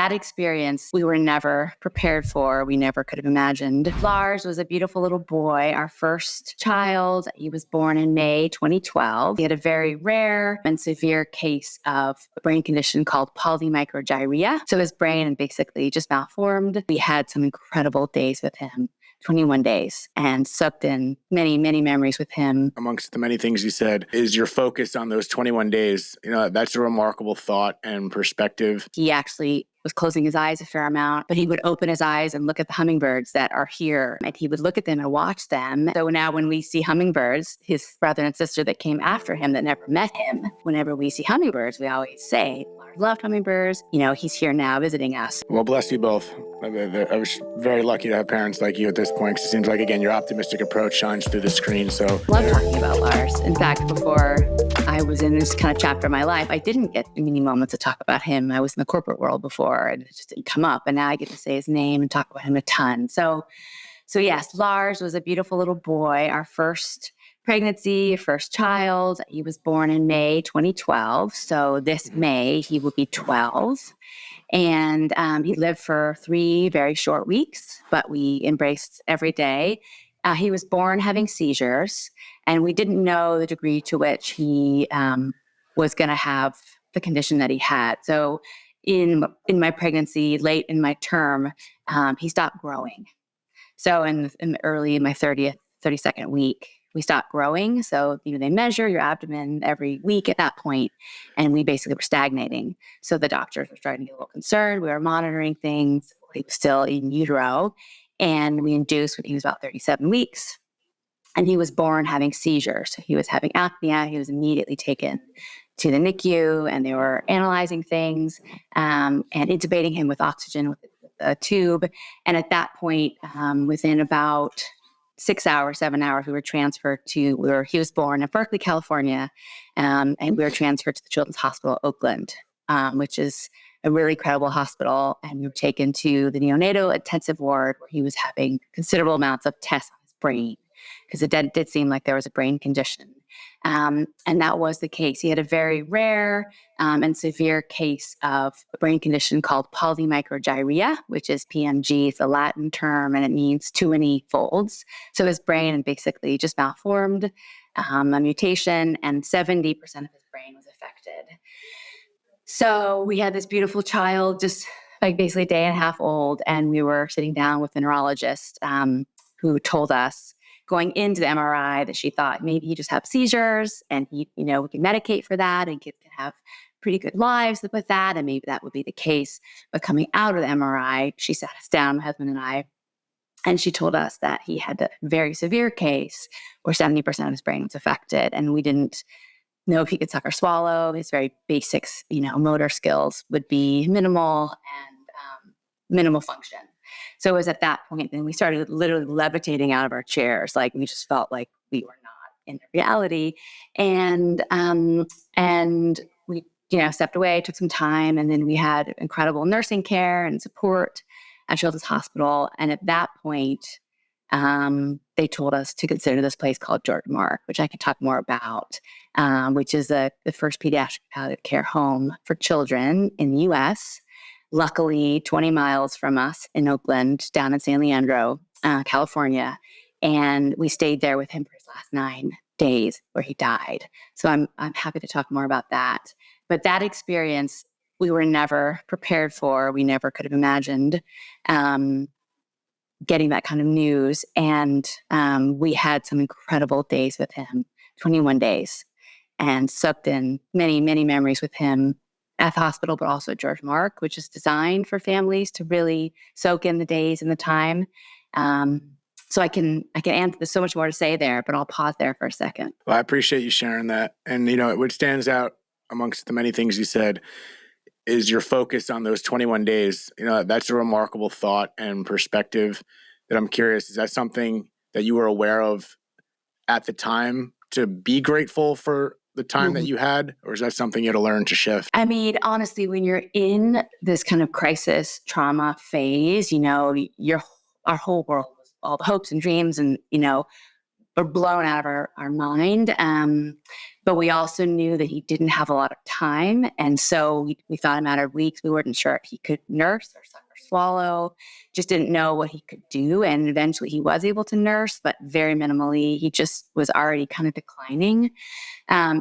that experience, we were never prepared for. We never could have imagined. Lars was a beautiful little boy, our first child. He was born in May 2012. He had a very rare and severe case of a brain condition called polymicrogyria. So his brain basically just malformed. We had some incredible days with him. 21 days, and sucked in many, many memories with him. Amongst the many things you said is your focus on those 21 days. That's a remarkable thought and perspective. He actually was closing his eyes a fair amount, but he would open his eyes and look at the hummingbirds that are here, and he would look at them and watch them. So now when we see hummingbirds, his brother and sister that came after him that never met him, whenever we see hummingbirds, we always say, Lars loved hummingbirds. He's here now visiting us. Well, bless you both. I was very lucky to have parents like you at this point, because it seems like, again, your optimistic approach shines through the screen. So love talking about Lars. In fact, before I was in this kind of chapter of my life, I didn't get many moments to talk about him. I was in the corporate world before, and it just didn't come up. And now I get to say his name and talk about him a ton. So yes, Lars was a beautiful little boy, our first pregnancy, first child. He was born in May 2012. So this May, he will be 12. And he lived for 3 very short weeks, but we embraced every day. He was born having seizures, and we didn't know the degree to which he was going to have the condition that he had. So in my pregnancy, late in my term, he stopped growing. So in my 32nd week, we stopped growing. So, they measure your abdomen every week at that point, and we basically were stagnating. So the doctors were starting to get a little concerned. We were monitoring things. He was still in utero, and we induced when he was about 37 weeks. And he was born having seizures. So he was having apnea. He was immediately taken to the NICU, and they were analyzing things and intubating him with oxygen with a tube. And at that point, within about 6 hours, 7 hours, we were transferred he was born in Berkeley, California, and we were transferred to the Children's Hospital, Oakland, which is a really credible hospital. And we were taken to the neonatal intensive ward, where he was having considerable amounts of tests on his brain, because it did seem like there was a brain condition. And that was the case. He had a very rare and severe case of a brain condition called polymicrogyria, which is PMG. It's a Latin term, and it means too many folds. So his brain basically just malformed, a mutation, and 70% of his brain was affected. So we had this beautiful child, just like basically a day and a half old, and we were sitting down with a neurologist who told us, going into the MRI, that she thought maybe he just have seizures, and we can medicate for that, and kids can have pretty good lives with that, and maybe that would be the case. But coming out of the MRI, she sat us down, my husband and I, and she told us that he had a very severe case where 70% of his brain was affected, and we didn't know if he could suck or swallow. His very basics, motor skills would be minimal and minimal function. So it was at that point that we started literally levitating out of our chairs. Like, we just felt like we were not in reality. And we, stepped away, took some time, and then we had incredible nursing care and support at Children's Hospital. And at that point, they told us to consider this place called George Mark, which I can talk more about, which is the first pediatric palliative care home for children in the U.S., luckily 20 miles from us in Oakland, down in San Leandro, California. And we stayed there with him for his last 9 days, where he died. So I'm happy to talk more about that. But that experience, we were never prepared for. We never could have imagined getting that kind of news. And we had some incredible days with him, 21 days, and sucked in many, many memories with him at the hospital, but also at George Mark, which is designed for families to really soak in the days and the time. So I can answer. There's so much more to say there, but I'll pause there for a second. Well, I appreciate you sharing that. And, what stands out amongst the many things you said is your focus on those 21 days. That's a remarkable thought and perspective that I'm curious, is that something that you were aware of at the time, to be grateful for the time that you had, or is that something you had to learn to shift? I mean, honestly, when you're in this kind of crisis trauma phase, our whole world, all the hopes and dreams and, were blown out of our mind. But we also knew that he didn't have a lot of time. And so we thought a matter of weeks. We weren't sure if he could nurse or suck or swallow, just didn't know what he could do. And eventually he was able to nurse, but very minimally. He just was already kind of declining.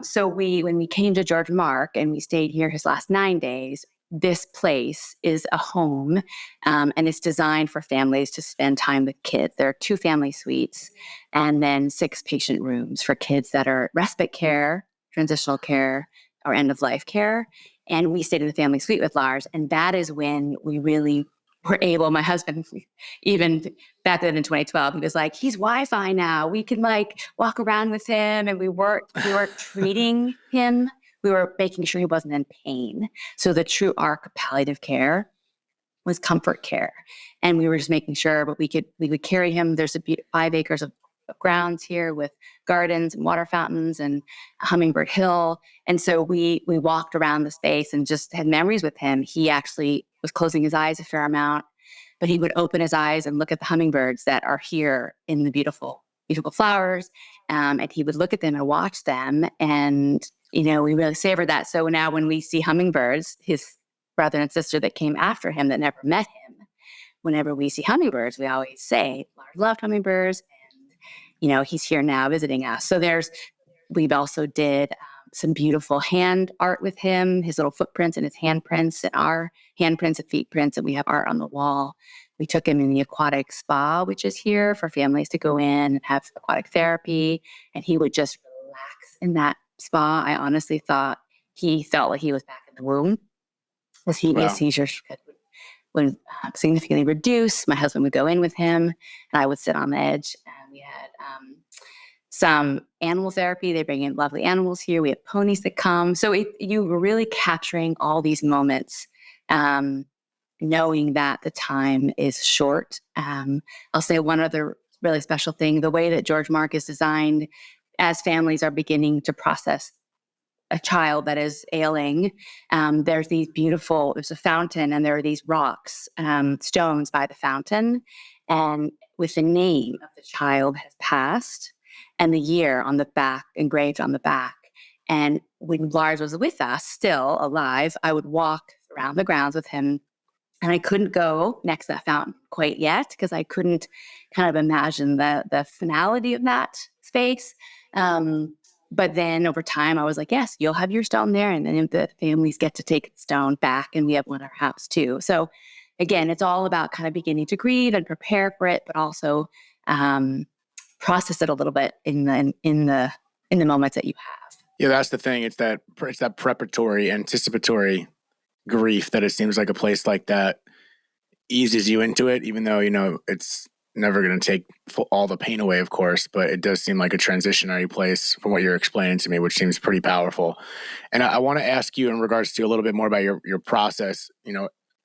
So when we came to George Mark and we stayed here his last 9 days, this place is a home, and it's designed for families to spend time with kids. There are 2 family suites and then 6 patient rooms for kids that are respite care, transitional care, or end-of-life care. And we stayed in the family suite with Lars, and that is when we really were able, my husband, even back then in 2012, he was like, he's Wi-Fi now. We can like walk around with him, and we weren't treating him. We were making sure he wasn't in pain. So the true arc of palliative care was comfort care. And we were just making sure, but we would carry him. There's 5 acres of grounds here with gardens and water fountains and Hummingbird Hill. And so we walked around the space and just had memories with him. He actually was closing his eyes a fair amount, but he would open his eyes and look at the hummingbirds that are here in the beautiful, beautiful flowers. And he would look at them and watch them. And, we really savored that. So now when we see hummingbirds, his brother and sister that came after him that never met him, whenever we see hummingbirds, we always say, Lars loved hummingbirds. And, he's here now visiting us. So we've also did some beautiful hand art with him, his little footprints and his handprints and our handprints and feet prints, and we have art on the wall. We took him in the aquatic spa, which is here for families to go in and have aquatic therapy, and he would just relax in that spa. I honestly thought he felt like he was back in the womb. His seizures would significantly reduce. My husband would go in with him, and I would sit on the edge. And we had some animal therapy. They bring in lovely animals here. We have ponies that come. So you were really capturing all these moments, knowing that the time is short. I'll say one other really special thing, the way that George Mark is designed as families are beginning to process a child that is ailing, there's a fountain, and there are these rocks, stones by the fountain, and with the name of the child has passed and the year on the back, engraved on the back. And when Lars was with us, still alive, I would walk around the grounds with him, and I couldn't go next to that fountain quite yet because I couldn't kind of imagine the finality of that space. But then over time, I was like, yes, you'll have your stone there. And then the families get to take the stone back, and we have one at our house too. So again, it's all about kind of beginning to grieve and prepare for it, but also process it a little bit in the moments that you have. Yeah, that's the thing. It's that preparatory, anticipatory grief that it seems like a place like that eases you into it, even though, it's never going to take all the pain away, of course, but it does seem like a transitionary place from what you're explaining to me, which seems pretty powerful. And I want to ask you in regards to a little bit more about your process,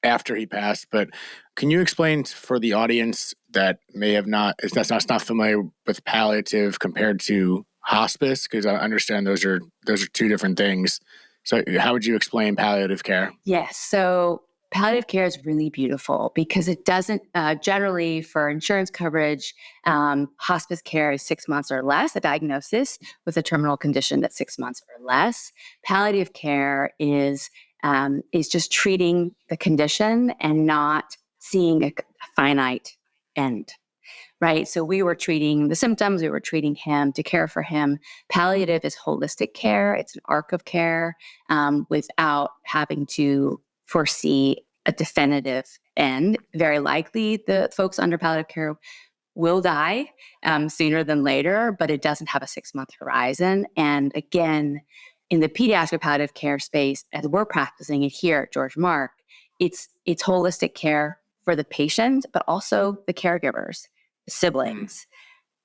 after he passed, but can you explain for the audience that that's not familiar with palliative compared to hospice? Because I understand those are 2 different things. So how would you explain palliative care? Yes. So palliative care is really beautiful because it doesn't generally, for insurance coverage, hospice care is 6 months or less, a diagnosis with a terminal condition that's 6 months or less. Palliative care is just treating the condition and not seeing a finite end. Right. So we were treating the symptoms, we were treating him to care for him. Palliative is holistic care. It's an arc of care without having to foresee a definitive end. Very likely the folks under palliative care will die sooner than later, but it doesn't have a 6-month horizon. And again, in the pediatric palliative care space, as we're practicing it here at George Mark, it's holistic care for the patient, but also the caregivers, the siblings,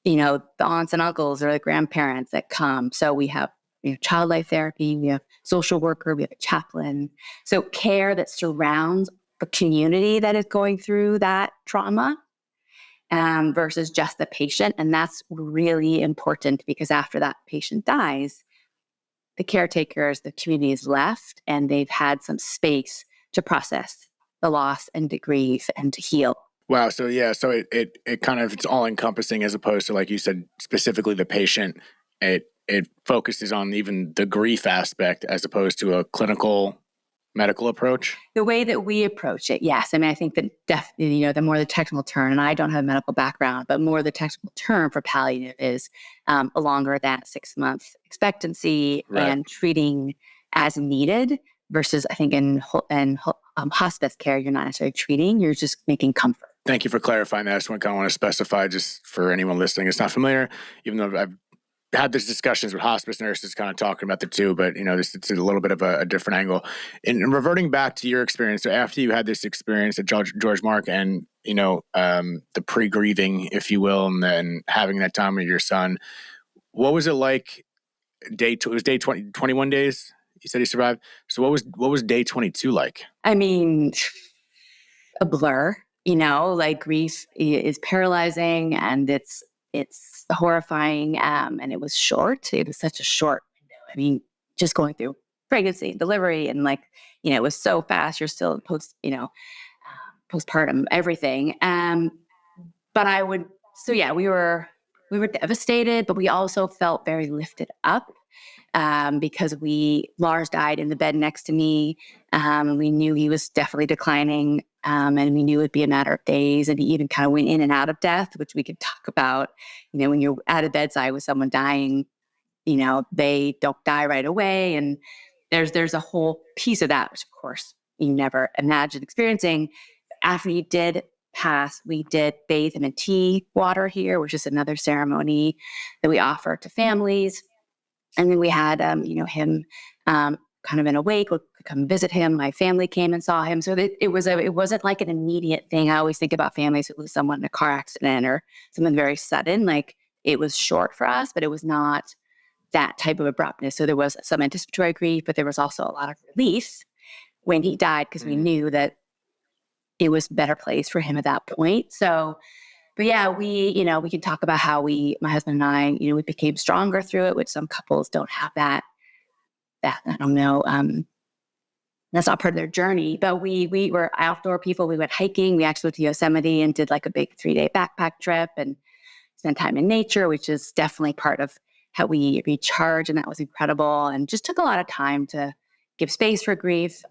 the aunts and uncles or the grandparents that come. So we have child life therapy, we have social worker, we have a chaplain. So care that surrounds the community that is going through that trauma versus just the patient. And that's really important because after that patient dies, the caretakers, the community is left, and they've had some space to process the loss and to grieve and to heal. Wow. So yeah, so it kind of, it's all encompassing as opposed to, like you said, specifically the patient. It focuses on even the grief aspect as opposed to a clinical medical approach. The way that we approach it, yes. I mean, I think that definitely, the more the technical term, and I don't have a medical background, but more the technical term for palliative is longer than 6-month expectancy Right. and treating as needed versus I think in hospice care, you're not necessarily treating, you're just making comfort. Thank you for clarifying that. I just want to specify, just for anyone listening, it's not familiar, even though I've had these discussions with hospice nurses kind of talking about the two, but it's a little bit of a different angle. And reverting back to your experience, so after you had this experience at George Mark and, the pre-grieving, if you will, and then having that time with your son, what was it like it was day 20, 21 days? You said he survived. So what was day 22 like? I mean, a blur, like grief is paralyzing and it's horrifying. And it was short. It was such a short window. I mean, just going through pregnancy and delivery and it was so fast. You're still postpartum, everything. But we were devastated, but we also felt very lifted up. Because Lars died in the bed next to me, and we knew he was definitely declining, and we knew it'd be a matter of days, and he even kind of went in and out of death, which we could talk about. When you're at a bedside with someone dying, they don't die right away, and there's a whole piece of that, which of course you never imagined experiencing. After he did pass, we did bathe him in tea water here, which is another ceremony that we offer to families. And then we had, him kind of in a wake. We'll come visit him. My family came and saw him. So it wasn't like an immediate thing. I always think about families who lose someone in a car accident or something very sudden. Like it was short for us, but it was not that type of abruptness. So there was some anticipatory grief, but there was also a lot of relief when he died because we knew that it was a better place for him at that point. So. But yeah, we can talk about how my husband and I, we became stronger through it, which some couples don't have that, I don't know, that's not part of their journey. But we were outdoor people. We went hiking. We actually went to Yosemite and did like a big 3-day backpack trip and spent time in nature, which is definitely part of how we recharge. And that was incredible. And just took a lot of time to give space for grief.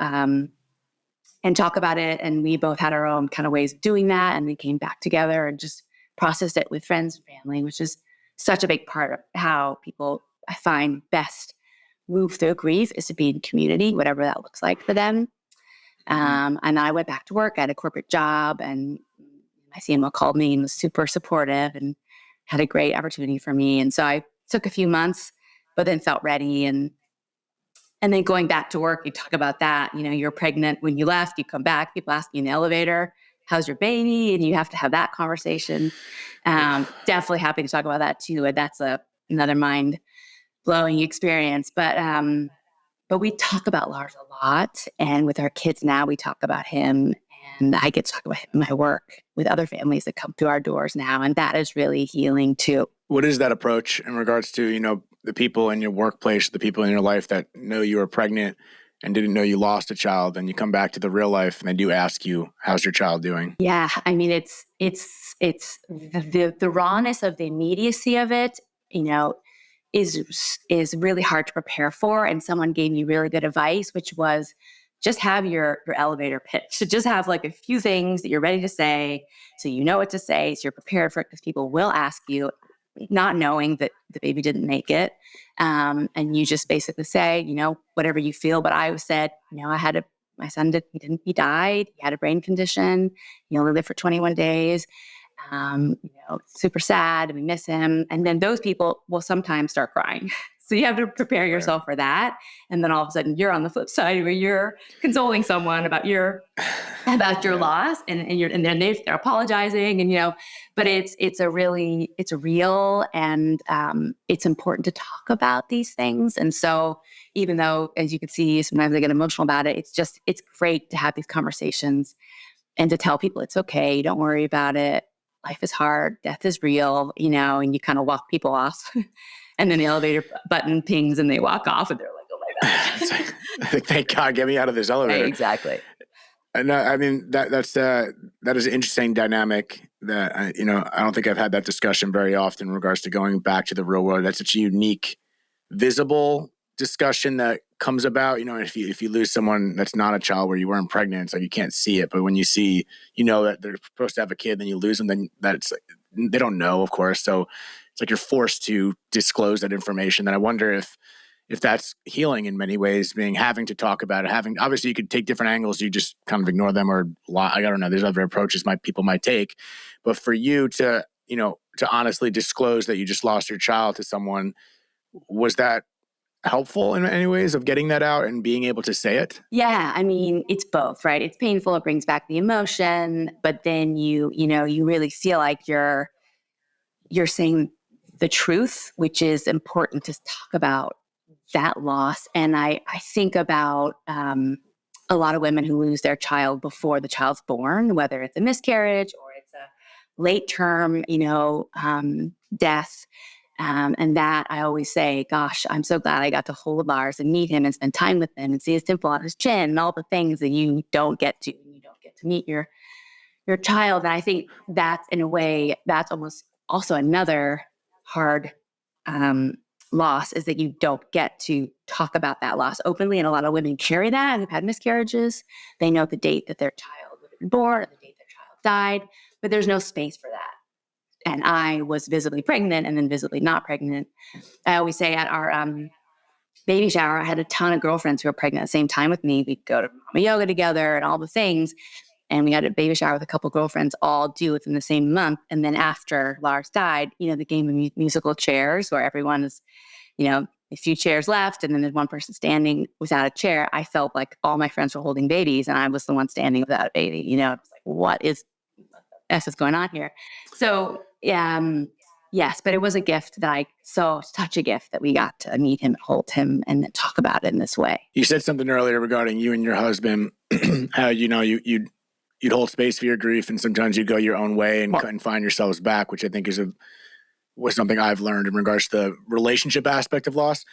And talk about it. And we both had our own kind of ways of doing that. And we came back together and just processed it with friends and family, which is such a big part of how people, I find, best move through grief is to be in community, whatever that looks like for them. And I went back to work. I had a corporate job and my CMO called me and was super supportive and had a great opportunity for me. And so I took a few months, but then felt ready. And then going back to work, you talk about that. You're pregnant when you left, you come back, people ask you in the elevator, how's your baby? And you have to have that conversation. Definitely happy to talk about that too. And that's another mind-blowing experience. But we talk about Lars a lot. And with our kids now, we talk about him. And I get to talk about him in my work with other families that come through our doors now. And that is really healing too. What is that approach in regards to, the people in your workplace, the people in your life that know you were pregnant and didn't know you lost a child, and you come back to the real life and they do ask you, how's your child doing? Yeah. I mean, it's the rawness of the immediacy of it, is really hard to prepare for. And someone gave me really good advice, which was just have your elevator pitch. So just have like a few things that you're ready to say. So you know what to say. So you're prepared for it because people will ask you, not knowing that the baby didn't make it. And you just basically say, whatever you feel. But I said, my son he died. He had a brain condition. He only lived for 21 days. Super sad. We miss him. And then those people will sometimes start crying. So you have to prepare yourself for that. And then all of a sudden you're on the flip side where you're consoling someone about your loss and then they're apologizing but it's real and it's important to talk about these things. And so even though, as you can see, sometimes I get emotional about it, it's great to have these conversations and to tell people it's okay. Don't worry about it. Life is hard. Death is real, and you kind of walk people off. And then the elevator button pings and they walk off and they're like, oh my God. Thank God, get me out of this elevator. Right, exactly. And I mean, that is an interesting dynamic that, I don't think I've had that discussion very often in regards to going back to the real world. That's such a unique, visible discussion that comes about. If you lose someone that's not a child where you weren't pregnant, it's like you can't see it. But when you see, that they're supposed to have a kid, then you lose them, then they don't know, of course. So it's like you're forced to disclose that information. And I wonder if that's healing in many ways, having to talk about it, obviously you could take different angles, you just kind of ignore them or lie. I don't know. There's other approaches people might take, but for you to honestly disclose that you just lost your child to someone, was that helpful in any ways of getting that out and being able to say it? Yeah. I mean, it's both, right? It's painful. It brings back the emotion, but then you really feel like you're saying the truth, which is important to talk about that loss. And I think about a lot of women who lose their child before the child's born, whether it's a miscarriage or it's a late term, death. And that I always say, gosh, I'm so glad I got to hold Lars and meet him and spend time with him and see his dimple on his chin and all the things that you don't get to when you don't get to meet your child. And I think that's, in a way, that's almost also another hard loss, is that you don't get to talk about that loss openly. And a lot of women carry that and have had miscarriages. They know the date that their child would have been born or the date their child died, but there's no space for that. And I was visibly pregnant and then visibly not pregnant. I always say at our baby shower, I had a ton of girlfriends who were pregnant at the same time with me. We'd go to mama yoga together and all the things. And we had a baby shower with a couple girlfriends all due within the same month. And then after Lars died, the game of musical chairs, where everyone is, a few chairs left and then there's one person standing without a chair. I felt like all my friends were holding babies and I was the one standing without a baby. It's like, what is going on here? So, yes, but it was a gift such a gift that we got to meet him, hold him, and then talk about it in this way. You said something earlier regarding you and your husband, how, you'd hold space for your grief, and sometimes you go your own way and find yourselves back, which I think was something I've learned in regards to the relationship aspect of loss.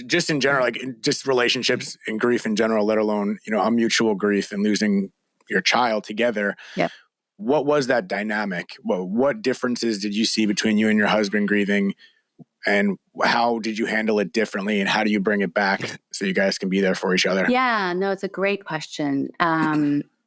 Just in general, just relationships and grief in general, let alone, a mutual grief and losing your child together. Yep. What was that dynamic? What differences did you see between you and your husband grieving, and how did you handle it differently, and how do you bring it back so you guys can be there for each other? Yeah, no, it's a great question.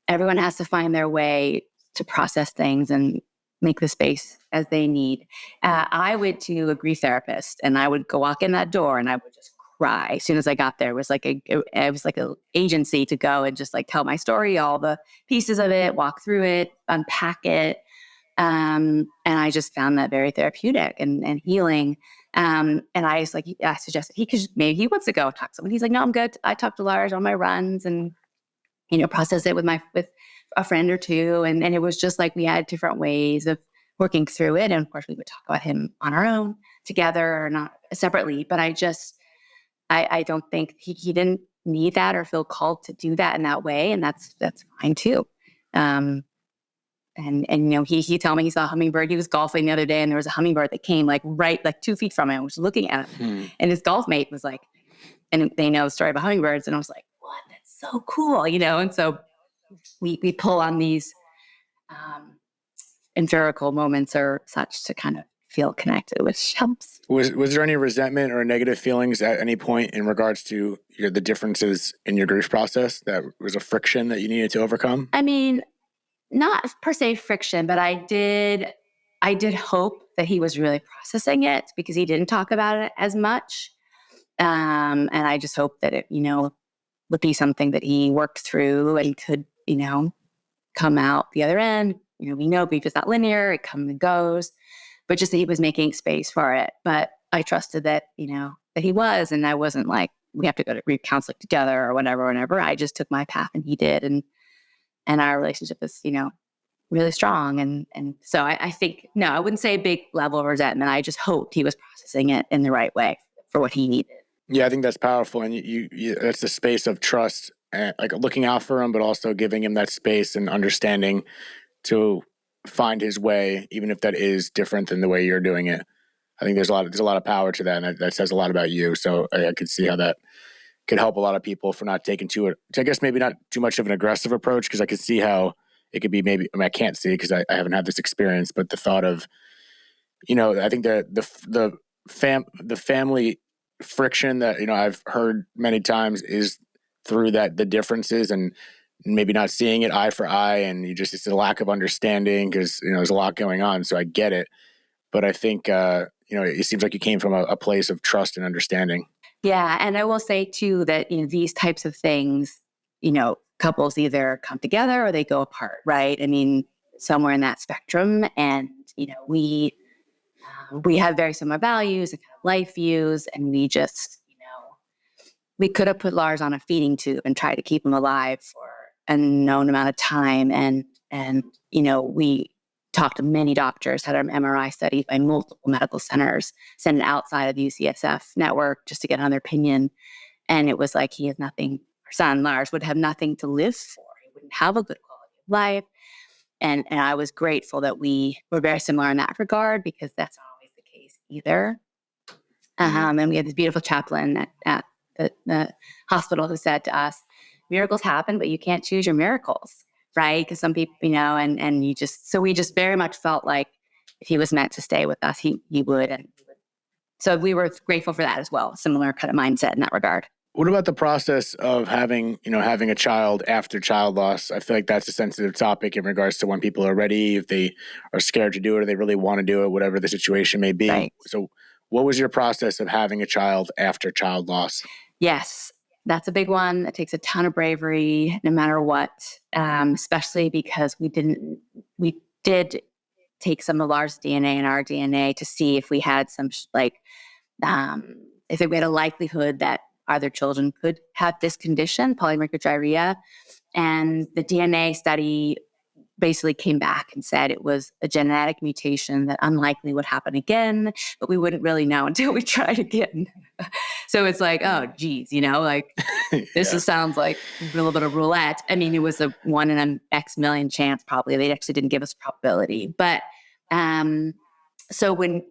Everyone has to find their way to process things and make the space as they need. I went to a grief therapist, and I would go walk in that door and I would just cry as soon as I got there. It was like an agency to go and just tell my story, all the pieces of it, walk through it, unpack it. And I just found that very therapeutic and healing. And I was like, I suggested maybe he wants to go talk to someone. He's like, no, I'm good. I talk to Lars on my runs and, process it with a friend or two. And it was just like, we had different ways of working through it. And of course we would talk about him on our own together or not separately. But I don't think he didn't need that or feel called to do that in that way. And that's fine too. And he told me he saw a hummingbird. He was golfing the other day and there was a hummingbird that came right 2 feet from him, was looking at him. And his golf mate was like, and they know the story about hummingbirds. And I was like, what? That's so cool. And so we pull on these empirical moments or such to kind of feel connected, which helps. Was there any resentment or negative feelings at any point in regards to the differences in your grief process that was a friction that you needed to overcome? I mean, not per se friction, but I did hope that he was really processing it because he didn't talk about it as much. And I just hope that it, would be something that he worked through and could, come out the other end. We know grief is not linear, it comes and goes, but just that he was making space for it. But I trusted that, that he was, and I wasn't like, we have to go to grief counseling together or whatever. I just took my path and he did. And our relationship is, really strong. And so I think, no, I wouldn't say a big level of resentment. I just hoped he was processing it in the right way for what he needed. Yeah, I think that's powerful. And you that's the space of trust, and looking out for him, but also giving him that space and understanding to find his way, even if that is different than the way you're doing it. I think there's a lot of power to that, and that says a lot about you. So I could see how that could help a lot of people for not taking I guess maybe not too much of an aggressive approach, because I could see how it could be I can't see because I haven't had this experience, but the thought of, I think the family friction that, I've heard many times is through the differences and maybe not seeing it eye for eye, and it's a lack of understanding because, there's a lot going on. So I get it. But I think, it seems like you came from a place of trust and understanding. Yeah. And I will say too that, these types of things, couples either come together or they go apart, right? I mean, somewhere in that spectrum. And, we have very similar values and kind of life views, and we just, we could have put Lars on a feeding tube and tried to keep him alive for a known amount of time. And we talked to many doctors, had an MRI studied by multiple medical centers, sent it outside of the UCSF network just to get another opinion. And it was like, he has nothing, our son Lars would have nothing to live for. He wouldn't have a good quality of life. And I was grateful that we were very similar in that regard, because that's not always the case either. And we had this beautiful chaplain at the hospital who said to us, miracles happen, but you can't choose your miracles, right? Because some people, and we just very much felt like if he was meant to stay with us, he would. And so we were grateful for that as well. Similar kind of mindset in that regard. What about the process of having a child after child loss? I feel like that's a sensitive topic in regards to when people are ready, if they are scared to do it or they really want to do it, whatever the situation may be. Right. So what was your process of having a child after child loss? Yes, that's a big one. It takes a ton of bravery, no matter what, especially because we did take some of Lars' DNA and our DNA to see if we had some, if we had a likelihood that either children could have this condition, polymicrogyria. And the DNA study basically came back and said it was a genetic mutation that unlikely would happen again, but we wouldn't really know until we tried again. So it's like, oh, geez, this sounds like a little bit of roulette. I mean, it was a 1 in an X million chance, probably. They actually didn't give us probability. But so when,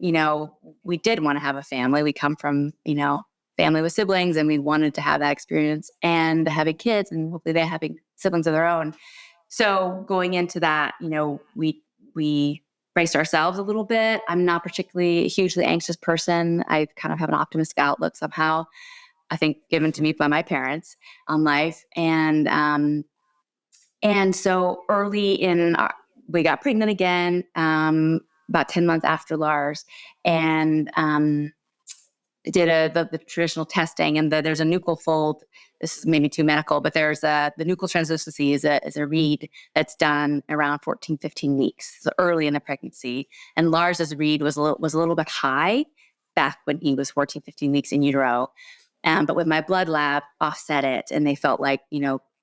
we did want to have a family, we come from, family with siblings, and we wanted to have that experience and having kids, and hopefully they're having siblings of their own. So going into that, we braced ourselves a little bit. I'm not particularly a hugely anxious person. I kind of have an optimistic outlook somehow, I think, given to me by my parents on life. And so early we got pregnant again, about 10 months after Lars, and did the traditional testing, and there's a nuchal fold. This is maybe too medical, but there's the nuchal translucency is a read that's done around 14, 15 weeks, so early in the pregnancy. And Lars's read was a little bit high back when he was 14, 15 weeks in utero. But with my blood lab, offset it, and they felt like,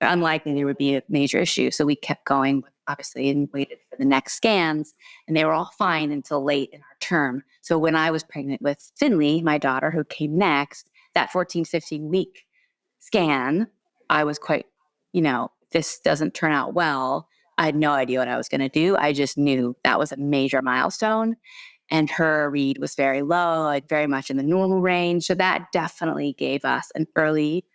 unlikely there would be a major issue. So we kept going, obviously, and waited for the next scans, and they were all fine until late in our term. So when I was pregnant with Finley, my daughter, who came next, that 14, 15 week scan, I was quite, this doesn't turn out well. I had no idea what I was going to do. I just knew that was a major milestone. And her read was very low, very much in the normal range. So that definitely gave us an early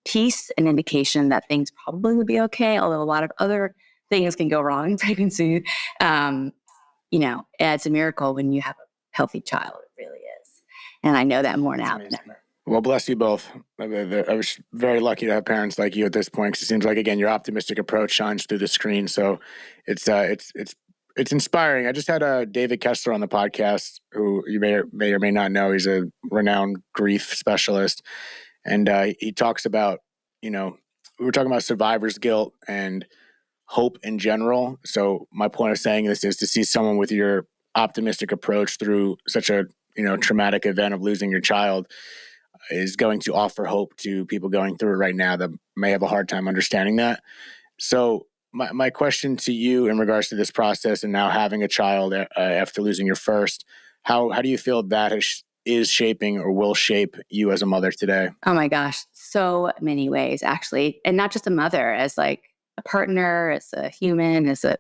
piece, an indication that things probably would be okay, although a lot of other things can go wrong in pregnancy. It's a miracle when you have a healthy child. It really is. And I know that more now than ever. Well, bless you both. I was very lucky to have parents like you at this point, because it seems like, again, your optimistic approach shines through the screen. So it's inspiring. I just had David Kessler on the podcast, who you may or may not know. He's a renowned grief specialist. And he talks about, we were talking about survivor's guilt and hope in general. So my point of saying this is to see someone with your optimistic approach through such a, traumatic event of losing your child is going to offer hope to people going through it right now that may have a hard time understanding that. So my question to you in regards to this process and now having a child after losing your first, how do you feel that is shaping or will shape you as a mother today? Oh my gosh, so many ways, actually. And not just a mother, as like a partner, as a human, as a,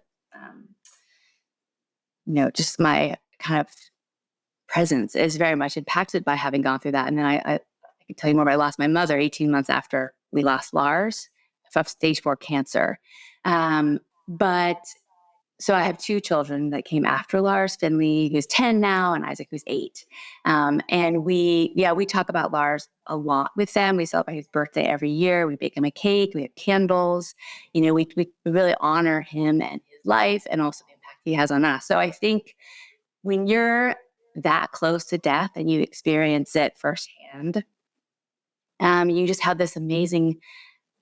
just my kind of presence is very much impacted by having gone through that. And then I can tell you more, but I lost my mother 18 months after we lost Lars of stage 4 cancer. But so I have 2 children that came after Lars, Finley, who's 10 now, and Isaac, who's 8. And we talk about Lars a lot with them. We celebrate his birthday every year. We bake him a cake. We have candles. We really honor him and his life and also the impact he has on us. So I think when you're that close to death and you experience it firsthand, you just have this amazing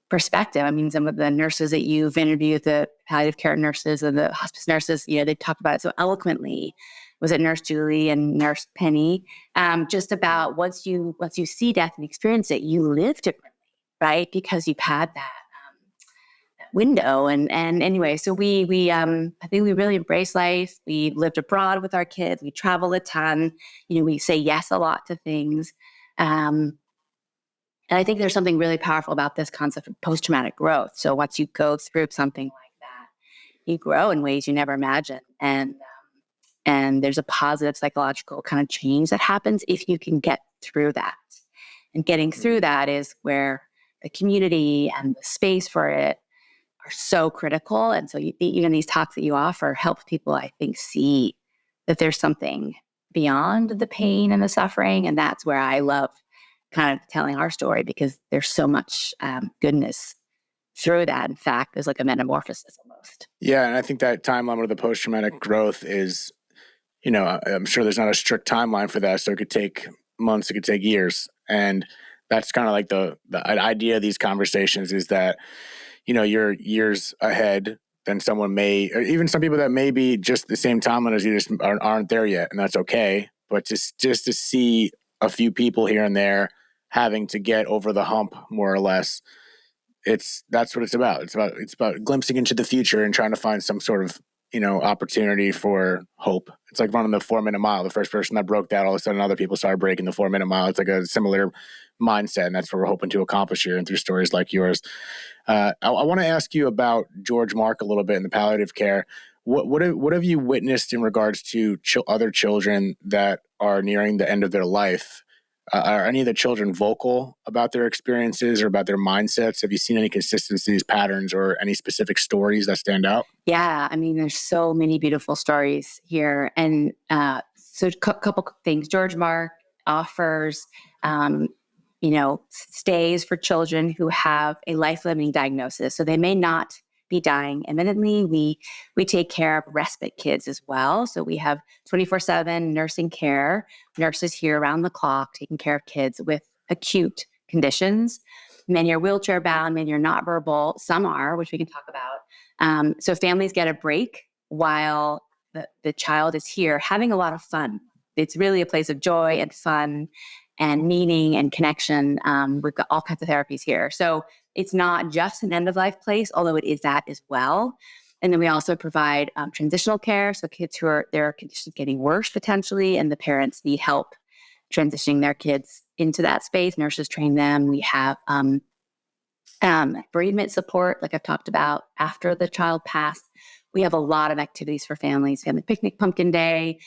perspective. I mean, some of the nurses that you've interviewed, the palliative care nurses and the hospice nurses, they talk about it so eloquently. Was it Nurse Julie and Nurse Penny? Just about once you see death and experience it, you live differently, right? Because you've had that window. And anyway, so we I think we really embrace life. We lived abroad with our kids. We travel a ton. We say yes a lot to things. And I think there's something really powerful about this concept of post-traumatic growth. So once you go through something like that, you grow in ways you never imagined. And there's a positive psychological kind of change that happens if you can get through that. And getting through that is where the community and the space for it are so critical. And so even these talks that you offer help people, I think, see that there's something beyond the pain and the suffering. And that's where I love kind of telling our story, because there's so much goodness through that. In fact, there's like a metamorphosis almost. Yeah, and I think that timeline of the post-traumatic growth is, I'm sure there's not a strict timeline for that. So it could take months, it could take years. And that's kind of like the idea of these conversations is that, you're years ahead than someone may, or even some people that may be just the same timeline as you just aren't there yet. And that's okay. But just to see a few people here and there having to get over the hump, more or less, that's what it's about. It's about glimpsing into the future and trying to find some sort of, opportunity for hope. It's like running the 4-minute mile. The first person that broke that, all of a sudden other people started breaking the 4-minute mile. It's like a similar mindset, and that's what we're hoping to accomplish here and through stories like yours. I want to ask you about George Mark a little bit in the palliative care. What have you witnessed in regards to other children that are nearing the end of their life? Are any of the children vocal about their experiences or about their mindsets? Have you seen any consistencies, patterns, or any specific stories that stand out? Yeah, I mean, there's so many beautiful stories here. And so a couple things. George Mark offers, stays for children who have a life-limiting diagnosis. So they may not be dying imminently. We take care of respite kids as well. So we have 24/7 nursing care, nurses here around the clock taking care of kids with acute conditions. Many are wheelchair bound, many are not verbal, some are, which we can talk about. So families get a break while the child is here having a lot of fun. It's really a place of joy and fun and meaning and connection. We've got all kinds of therapies here. So it's not just an end-of-life place, although it is that as well. And then we also provide transitional care. So kids who are their conditions getting worse potentially, and the parents need help transitioning their kids into that space. Nurses train them. We have bereavement support, like I've talked about, after the child passed. We have a lot of activities for families, family picnic, pumpkin day,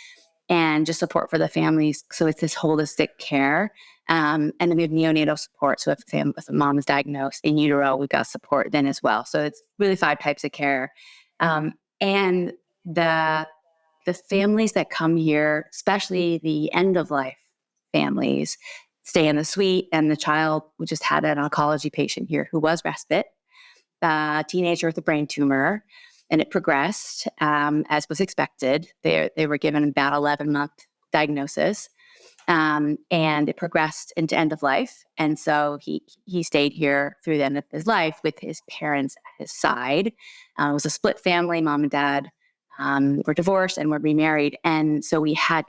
and just support for the families. So it's this holistic care. And then we have neonatal support. So if a mom is diagnosed in utero, we've got support then as well. So it's really 5 types of care. And the families that come here, especially the end of life families, stay in the suite. And the child, we just had an oncology patient here who was respite, a teenager with a brain tumor. And it progressed as was expected. They were given about 11-month diagnosis, and it progressed into end of life. And so he stayed here through the end of his life with his parents at his side. It was a split family. Mom and dad were divorced and were remarried. And so we had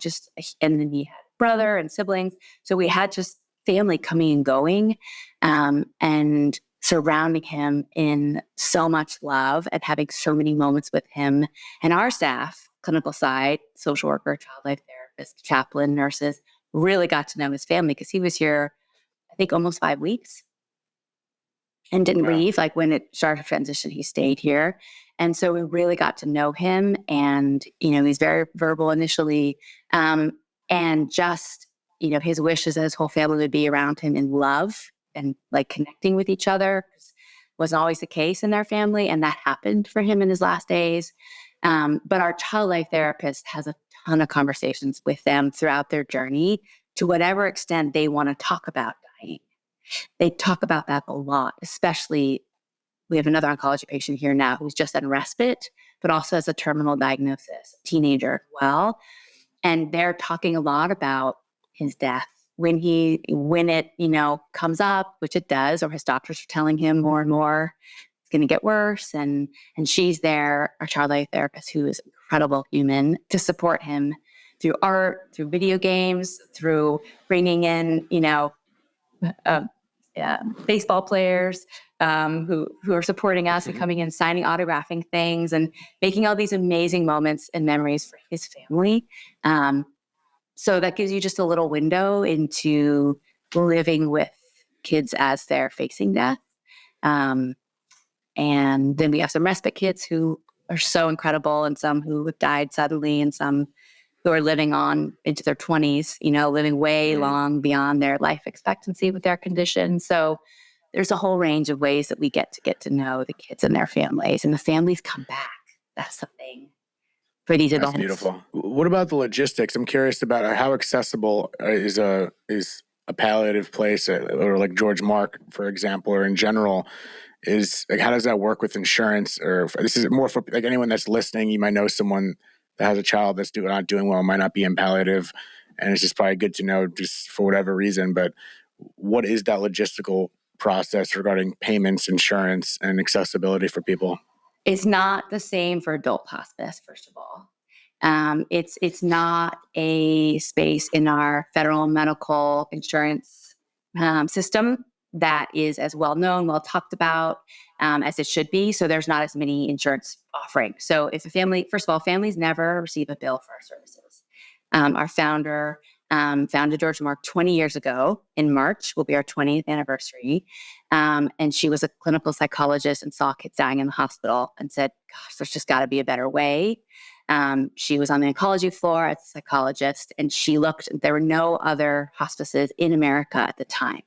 and then he had brother and siblings. So we had just family coming and going, and surrounding him in so much love and having so many moments with him and our staff, clinical side, social worker, child life therapist, chaplain, nurses, really got to know his family because he was here, I think, almost 5 weeks and didn't leave. Like when it started to transition, he stayed here. And so we really got to know him, and, he's very verbal initially, and just, his wish is that his whole family would be around him in love and like connecting with each other. Wasn't always the case in their family, and that happened for him in his last days. But our child life therapist has a ton of conversations with them throughout their journey to whatever extent they want to talk about dying. They talk about that a lot, especially we have another oncology patient here now who's just on respite, but also has a terminal diagnosis, teenager as well. And they're talking a lot about his death when it, comes up, which it does, or his doctors are telling him more and more, it's going to get worse. And she's there, our child life therapist, who is an incredible human, to support him through art, through video games, through bringing in, baseball players who are supporting us and coming in, signing, autographing things, and making all these amazing moments and memories for his family. So that gives you just a little window into living with kids as they're facing death. And then we have some respite kids who are so incredible, and some who have died suddenly, and some who are living on into their 20s, living way long beyond their life expectancy with their condition. So there's a whole range of ways that we get to know the kids and their families, and the families come back. That's the thing for these adults. That's beautiful. What about the logistics? I'm curious about how accessible is a palliative place, or like George Mark, for example, or in general, is like, how does that work with insurance? Or this is more for like anyone that's listening. You might know someone that has a child that's not doing well, might not be in palliative, and it's just probably good to know just for whatever reason. But what is that logistical process regarding payments, insurance, and accessibility for people? It's not the same for adult hospice, first of all. It's not a space in our federal medical insurance system that is as well known, well talked about as it should be. So there's not as many insurance offerings. So if a family, first of all, families never receive a bill for our services. Our founder founded George Mark 20 years ago. In March will be our 20th anniversary. And she was a clinical psychologist and saw kids dying in the hospital and said, gosh, there's just got to be a better way. She was on the oncology floor as a psychologist, and she looked, there were no other hospices in America at the time.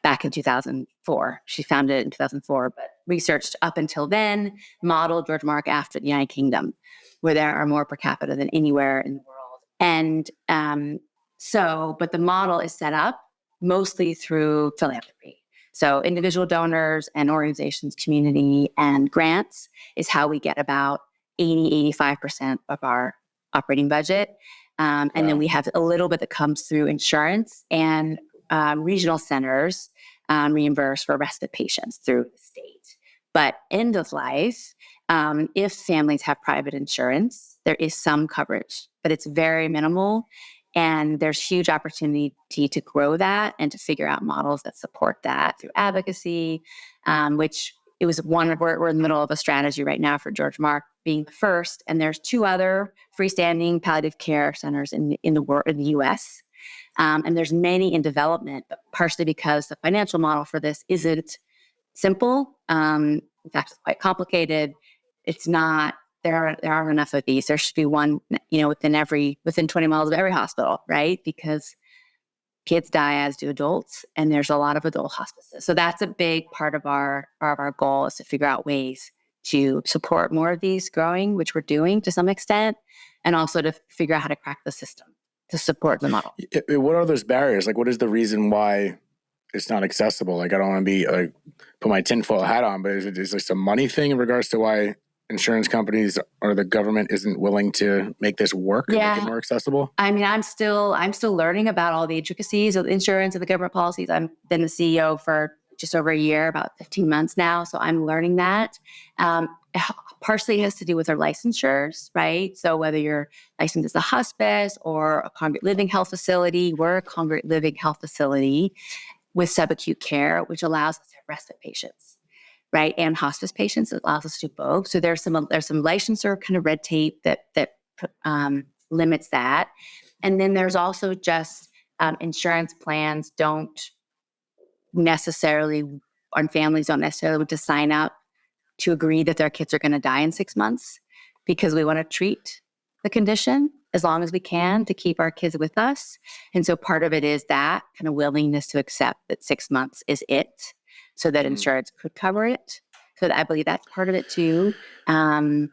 Back in 2004. She founded it in 2004, but researched up until then, modeled George Mark after the United Kingdom, where there are more per capita than anywhere in the world. And but the model is set up mostly through philanthropy. So individual donors and organizations, community, and grants is how we get about 85% of our operating budget. And then we have a little bit that comes through insurance, and regional centers reimburse for respite patients through the state. But end of life, if families have private insurance, there is some coverage, but it's very minimal. And there's huge opportunity to grow that and to figure out models that support that through advocacy, which it was we're in the middle of a strategy right now for George Mark being the first. And there's 2 other freestanding palliative care centers in the U.S., and there's many in development, but partially because the financial model for this isn't simple. In fact, it's quite complicated. It's not, there aren't enough of these. There should be one, within 20 miles of every hospital, right? Because kids die, as do adults, and there's a lot of adult hospices. So that's a big part of our goal, is to figure out ways to support more of these growing, which we're doing to some extent, and also to figure out how to crack the system to support the model. What are those barriers? Like, what is the reason why it's not accessible? Like, I don't want to be like put my tinfoil hat on, but is this a money thing in regards to why insurance companies or the government isn't willing to make this work and make it more accessible? I mean, I'm still learning about all the intricacies of insurance and the government policies. I've been the CEO for just over a year, about 15 months now. So I'm learning that. Partially it has to do with our licensures, right? So whether you're licensed as a hospice or a congregate living health facility, we're a congregate living health facility with subacute care, which allows us to have respite patients, right? And hospice patients. It allows us to do both. So there's some licensure kind of red tape that limits that. And then there's also just insurance plans families don't necessarily want to sign up to agree that their kids are going to die in 6 months because we want to treat the condition. as long as we can to keep our kids with us. And so part of it is that kind of willingness to accept that 6 months is it, so that insurance could cover it. So I believe that's part of it too. And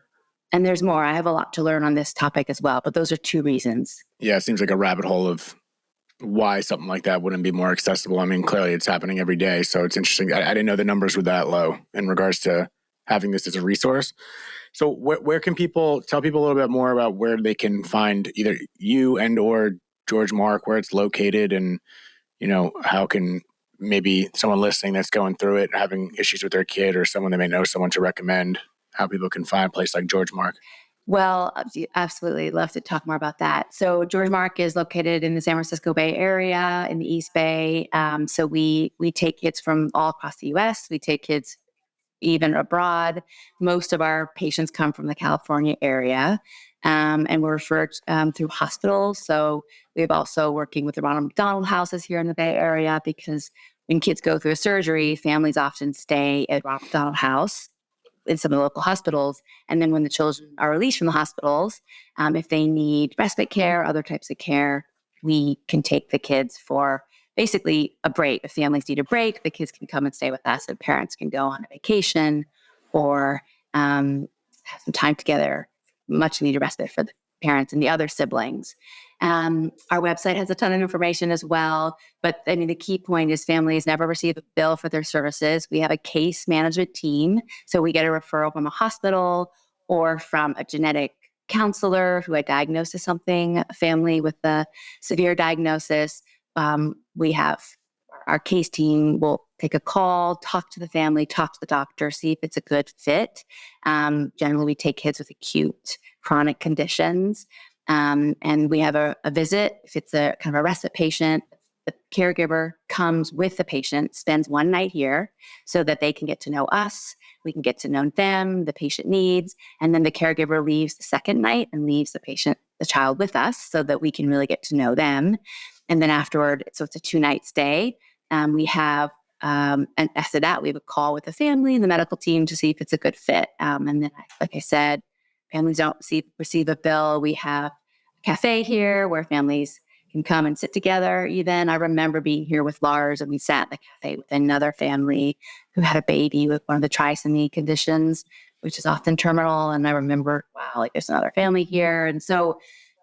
there's more. I have a lot to learn on this topic as well, but those are two reasons. Yeah, it seems like a rabbit hole of why something like that wouldn't be more accessible. I mean, clearly it's happening every day. So it's interesting. I didn't know the numbers were that low in regards to having this as a resource. So where can people tell people a little bit more about where they can find either you and or George Mark, where it's located, and, how can maybe someone listening that's going through it, having issues with their kid, or someone they may know, someone to recommend, how people can find a place like George Mark? Well, absolutely love to talk more about that. So George Mark is located in the San Francisco Bay Area in the East Bay. So we take kids from all across the U.S. We take kids even abroad. Most of our patients come from the California area, and we're referred through hospitals. So we have also working with the Ronald McDonald houses here in the Bay Area, because when kids go through a surgery, families often stay at Ronald McDonald House in some of the local hospitals. And then when the children are released from the hospitals, if they need respite care, other types of care, we can take the kids for basically a break. If families need a break, the kids can come and stay with us, and parents can go on a vacation or have some time together, much needed respite for the parents and the other siblings. Our website has a ton of information as well. But I mean, the key point is families never receive a bill for their services. We have a case management team. So we get a referral from a hospital or from a genetic counselor who had diagnosed as something, a family with a severe diagnosis. We have our case team will take a call, talk to the family, talk to the doctor, see if it's a good fit. Generally, we take kids with acute chronic conditions. And we have a visit. If it's a kind of a respite patient, the caregiver comes with the patient, spends one night here so that they can get to know us. We can get to know them, the patient needs, and then the caregiver leaves the second night and leaves the child with us so that we can really get to know them. And then afterward, so it's a 2-night stay. We have, and after that, we have a call with the family and the medical team to see if it's a good fit. And then, like I said, families don't receive a bill. We have a cafe here where families can come and sit together. Even I remember being here with Lars, and we sat in the cafe with another family who had a baby with one of the trisomy conditions, which is often terminal. And I remember, wow, like there's another family here. And so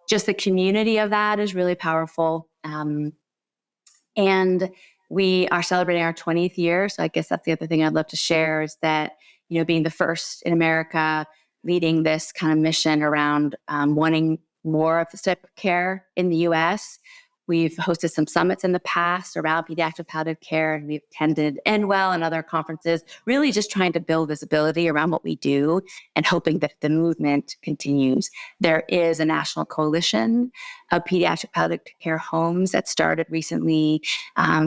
just the community of that is really powerful. And we are celebrating our 20th year. So I guess that's the other thing I'd love to share is that, being the first in America, leading this kind of mission around wanting more of this type of care in the U.S. We've hosted some summits in the past around pediatric palliative care, and we've attended NWELL and other conferences, really just trying to build visibility around what we do and hoping that the movement continues. There is a national coalition of pediatric palliative care homes that started recently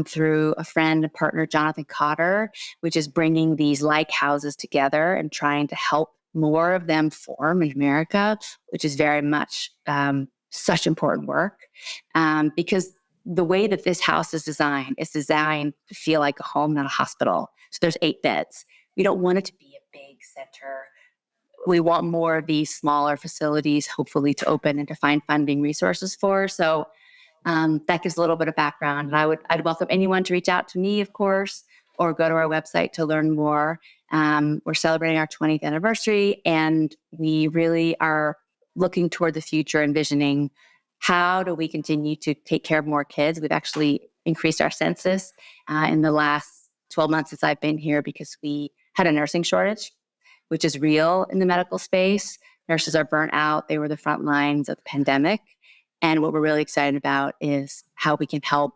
through a friend and partner, Jonathan Cotter, which is bringing these like houses together and trying to help more of them form in America, which is very much such important work, because the way that this house is designed to feel like a home, not a hospital. So there's 8 beds. We don't want it to be a big center. We want more of these smaller facilities, hopefully, to open and to find funding resources for. So that gives a little bit of background. And I'd welcome anyone to reach out to me, of course, or go to our website to learn more. We're celebrating our 20th anniversary, and we really are looking toward the future, envisioning how do we continue to take care of more kids. We've actually increased our census in the last 12 months since I've been here, because we had a nursing shortage, which is real in the medical space. Nurses are burnt out. They were the front lines of the pandemic. And what we're really excited about is how we can help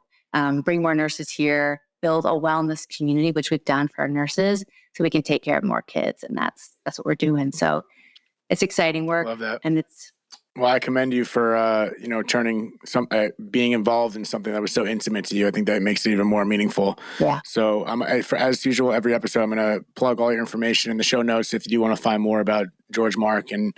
bring more nurses here, build a wellness community, which we've done for our nurses, so we can take care of more kids. And that's what we're doing. So it's exciting work. Love that. And well, I commend you for, turning being involved in something that was so intimate to you. I think that makes it even more meaningful. Yeah. So as usual, every episode, I'm going to plug all your information in the show notes. If you do want to find more about George Mark and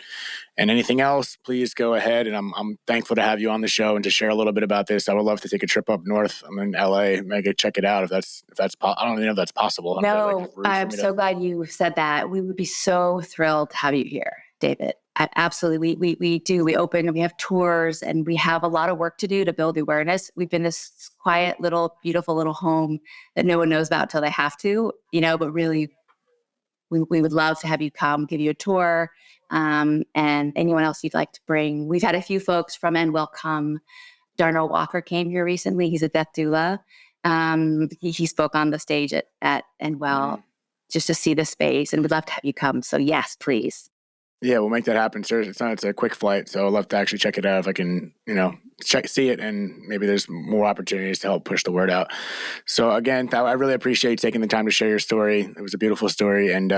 anything else, please go ahead. And I'm thankful to have you on the show and to share a little bit about this. I would love to take a trip up north. I'm in LA. Maybe check it out if that's I don't even know if that's possible. No, I'm so glad you said that. We would be so thrilled to have you here, David. Absolutely. We do. We open and we have tours, and we have a lot of work to do to build awareness. We've been this quiet little, beautiful little home that no one knows about till they have to, but really we would love to have you come, give you a tour, and anyone else you'd like to bring. We've had a few folks from Endwell come. Darnell Walker came here recently. He's a death doula. He spoke on the stage at Endwell just to see the space, and we'd love to have you come. So yes, please. Yeah, we'll make that happen, sir. It's a quick flight, so I'd love to actually check it out if I can, see it, and maybe there's more opportunities to help push the word out. So again, I really appreciate taking the time to share your story. It was a beautiful story, and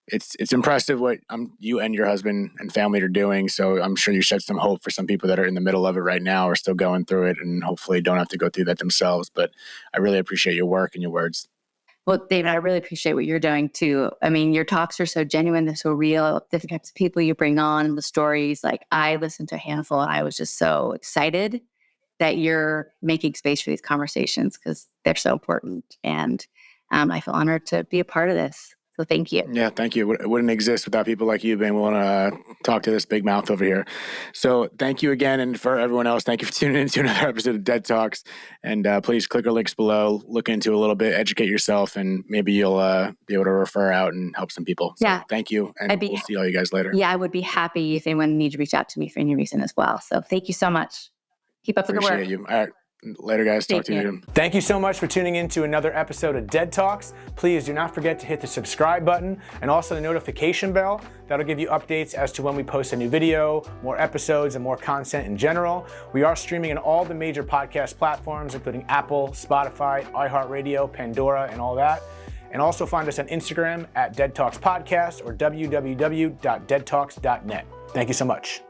it's impressive what you and your husband and family are doing. So I'm sure you shed some hope for some people that are in the middle of it right now or still going through it, and hopefully don't have to go through that themselves. But I really appreciate your work and your words. Well, David, I really appreciate what you're doing too. I mean, your talks are so genuine, they're so real, different types of people you bring on and the stories. Like, I listened to a handful and I was just so excited that you're making space for these conversations because they're so important. And I feel honored to be a part of this. So thank you. Yeah, thank you. It wouldn't exist without people like you being willing to talk to this big mouth over here. So thank you again. And for everyone else, thank you for tuning into another episode of Dead Talks. And please click our links below, look into a little bit, educate yourself, and maybe you'll be able to refer out and help some people. So yeah. Thank you. And we'll see all you guys later. Yeah, I would be happy if anyone needs to reach out to me for any reason as well. So thank you so much. Keep up the good work. Appreciate you. All right. Later, guys. Talk to you. Thank you so much for tuning in to another episode of Dead Talks. Please do not forget to hit the subscribe button and also the notification bell. That'll give you updates as to when we post a new video, more episodes, and more content in general. We are streaming on all the major podcast platforms, including Apple, Spotify, iHeartRadio, Pandora, and all that. And also find us on Instagram at Dead Talks Podcast or www.deadtalks.net. Thank you so much.